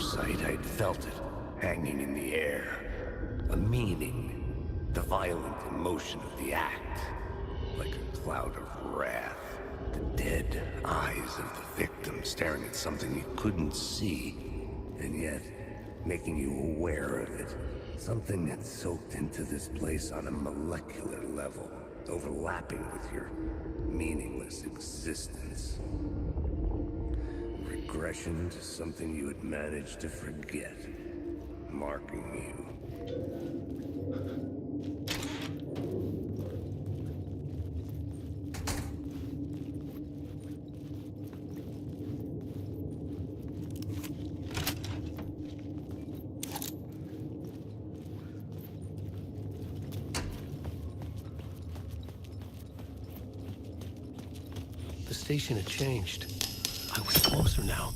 site, I'd felt it, hanging in the air. A meaning, the violent emotion of the act. Like a cloud of wrath. The dead eyes of the victim staring at something you couldn't see, and yet making you aware of it. Something that's soaked into this place on a molecular level, overlapping with your meaningless existence. Regression to something you had managed to forget, marking you. The station had changed. I was closer now.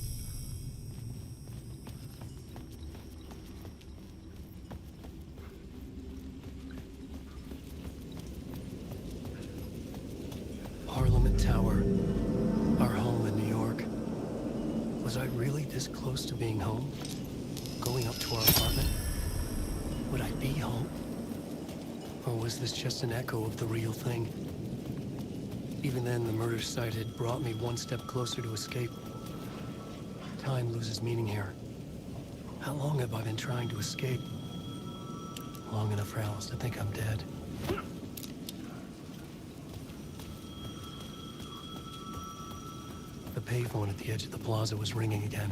Parliament Tower. Our home in New York. Was I really this close to being home? Going up to our apartment? Would I be home? Or was this just an echo of the real thing? Even then, the murder site had brought me one step closer to escape. Time loses meaning here. How long have I been trying to escape? Long enough for Alice to think I'm dead. The payphone at the edge of the plaza was ringing again.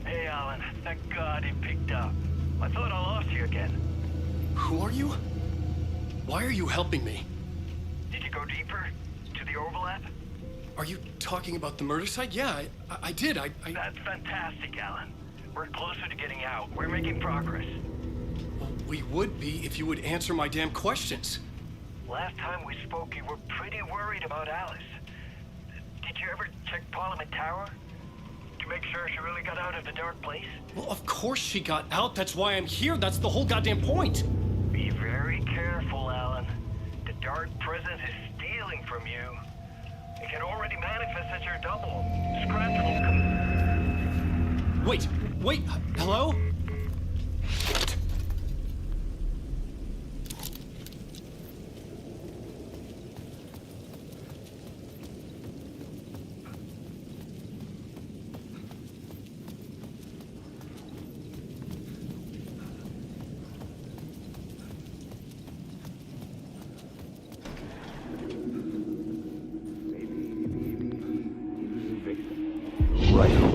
Hey, Alan. Thank God he picked up. I thought I lost you again. Who are you? Why are you helping me? Did you go deeper? To the overlap? Are you talking about the murder site? Yeah, I did. I... That's fantastic, Alan. We're closer to getting out. We're making progress. Well, we would be if you would answer my damn questions. Last time we spoke, you were pretty worried about Alice. Did you ever check Parliament Tower? To make sure she really got out of the dark place? Well, of course she got out. That's why I'm here. That's the whole goddamn point. Be very careful, Alan. The dark presence is stealing from you. It can already manifest as your double. Scratch will come. Wait, hello?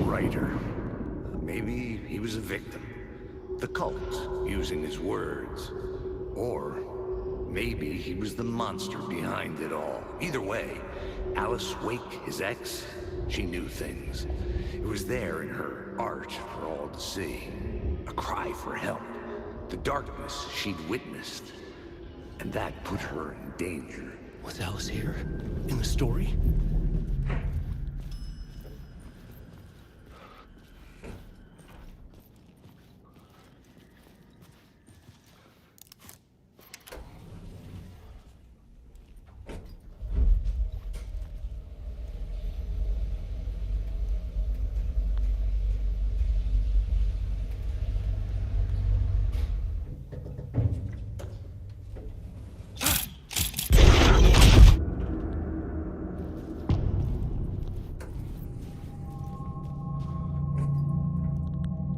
Writer. Maybe he was a victim. The cult, using his words. Or maybe he was the monster behind it all. Either way, Alice Wake, his ex, she knew things. It was there in her art for all to see. A cry for help. The darkness she'd witnessed. And that put her in danger. Was Alice here? In the story?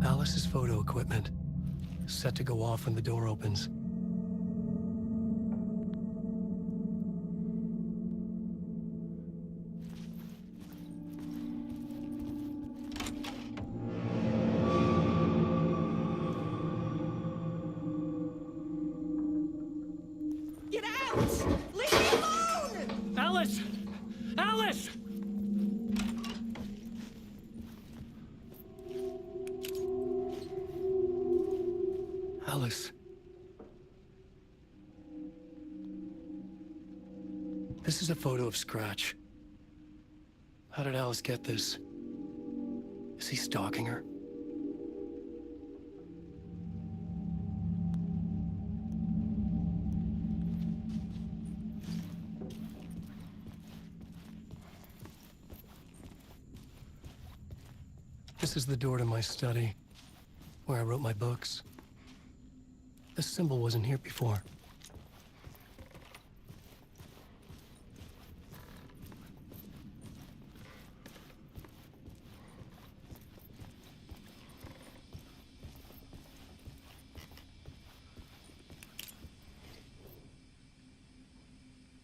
Alice's photo equipment, set to go off when the door opens. Get out! Leave me alone! Alice! Alice! Alice. This is a photo of Scratch. How did Alice get this? Is he stalking her? This is the door to my study, where I wrote my books. This symbol wasn't here before.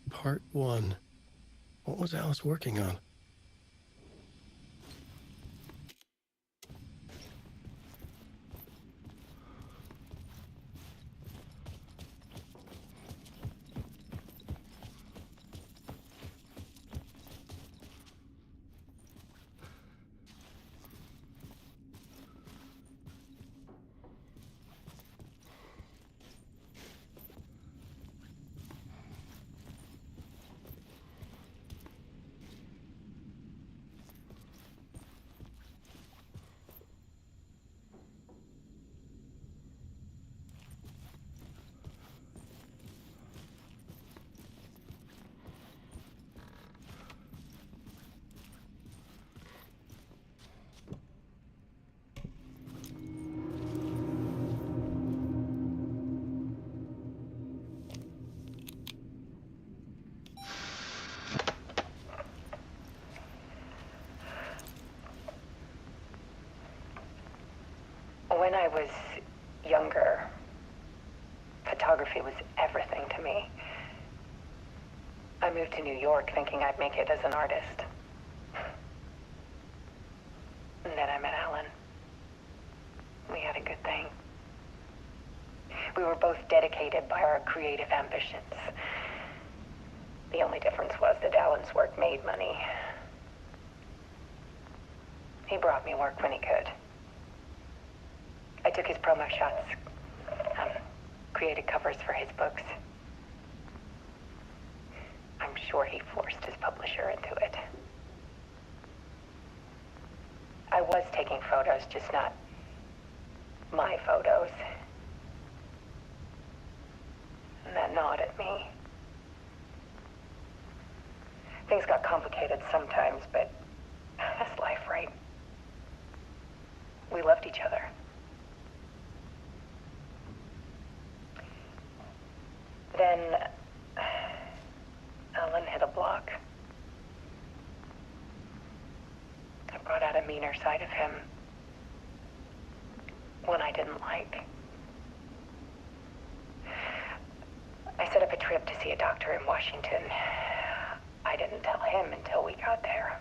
Part 1. What was Alice working on? When I was younger, photography was everything to me. I moved to New York thinking I'd make it as an artist. And then I met Alan. We had a good thing. We were both dedicated by our creative ambitions. The only difference was that Alan's work made money. He brought me work when he could. I took his promo shots, created covers for his books. I'm sure he forced his publisher into it. I was taking photos, just not my photos. And that gnawed at me. Things got complicated sometimes, but that's life, right? We loved each other. Then Alan hit a block. I brought out a meaner side of him. One I didn't like. I set up a trip to see a doctor in Washington. I didn't tell him until we got there.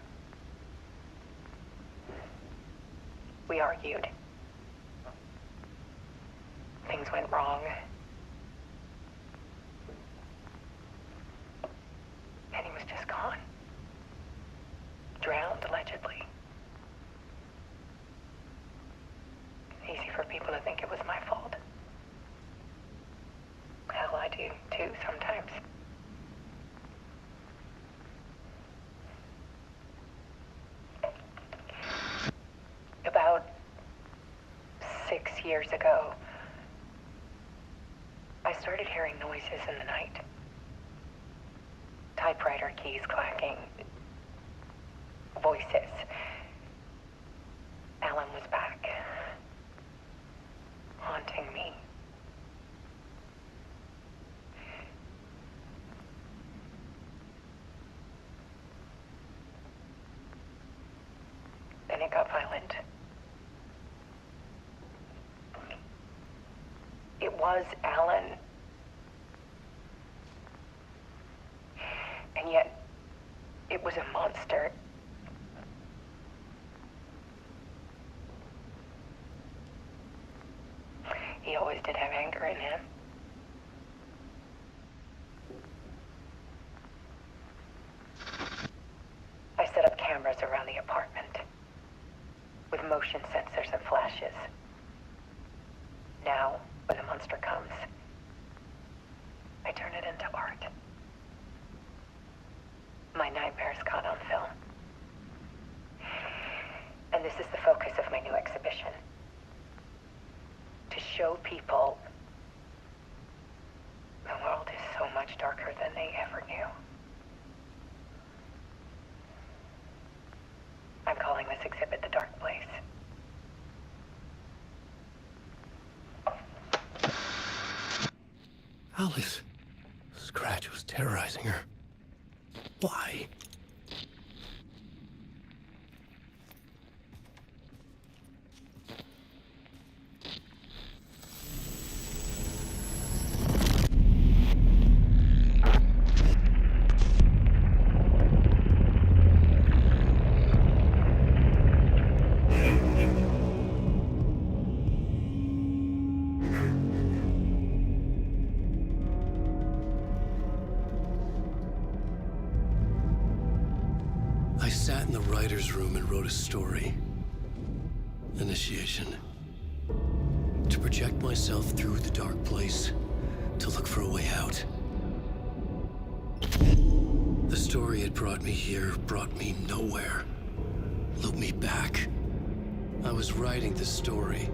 We argued. Things went wrong. And he was just gone. Drowned, allegedly. Easy for people to think it was my fault. Hell, I do too sometimes. About 6 years ago, I started hearing noises in the night. Typewriter keys clacking. Voices. Alan was back. Haunting me. Then it got violent. It was Alan. And yet, it was a monster. He always did have anger in him. I set up cameras around the apartment with motion sensors and flashes. Now, when the monster comes, I turn it into art. My nightmares caught on film. And this is the focus of my new exhibition. To show people the world is so much darker than they ever knew. I'm calling this exhibit The Dark Place. Alice. Scratch was terrorizing her. Why? I sat in the writer's room and wrote a story. Initiation. To project myself through the dark place, to look for a way out. The story had brought me here, brought me nowhere. Looped me back. I was writing the story.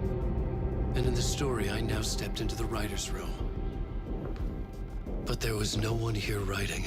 And in the story, I now stepped into the writer's room. But there was no one here writing.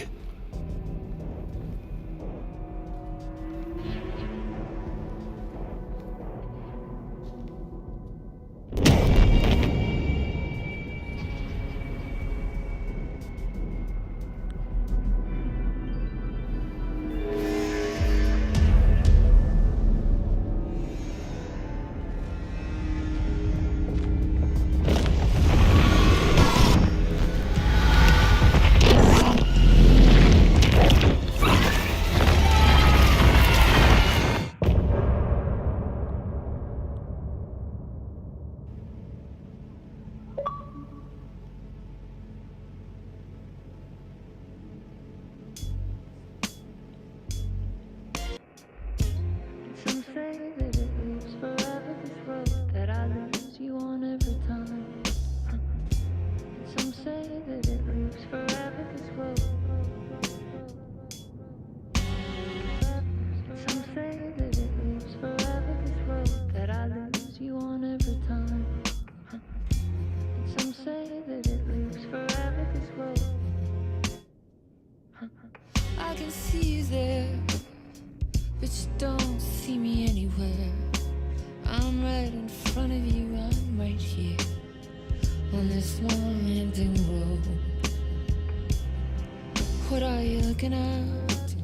Some say that it lives forever, this road that I lose you on every time. Some say that it lives forever, this road. Some say that it lives forever, this road that I lose you on every time. Some say that it lives forever, this road. I can see you there, but you don't see me anywhere. I'm right in front of you, I'm right here on this winding road. What are you looking at?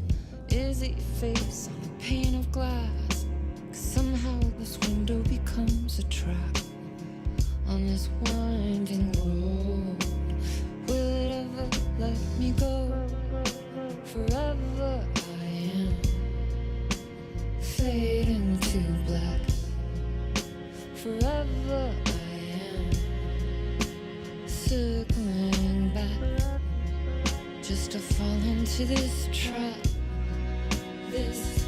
Is it your face on a pane of glass? 'Cause somehow this window becomes a trap on this winding road. Will it ever let me go? Forever I am fading to black. Forever I am circling back, just to fall into this trap. This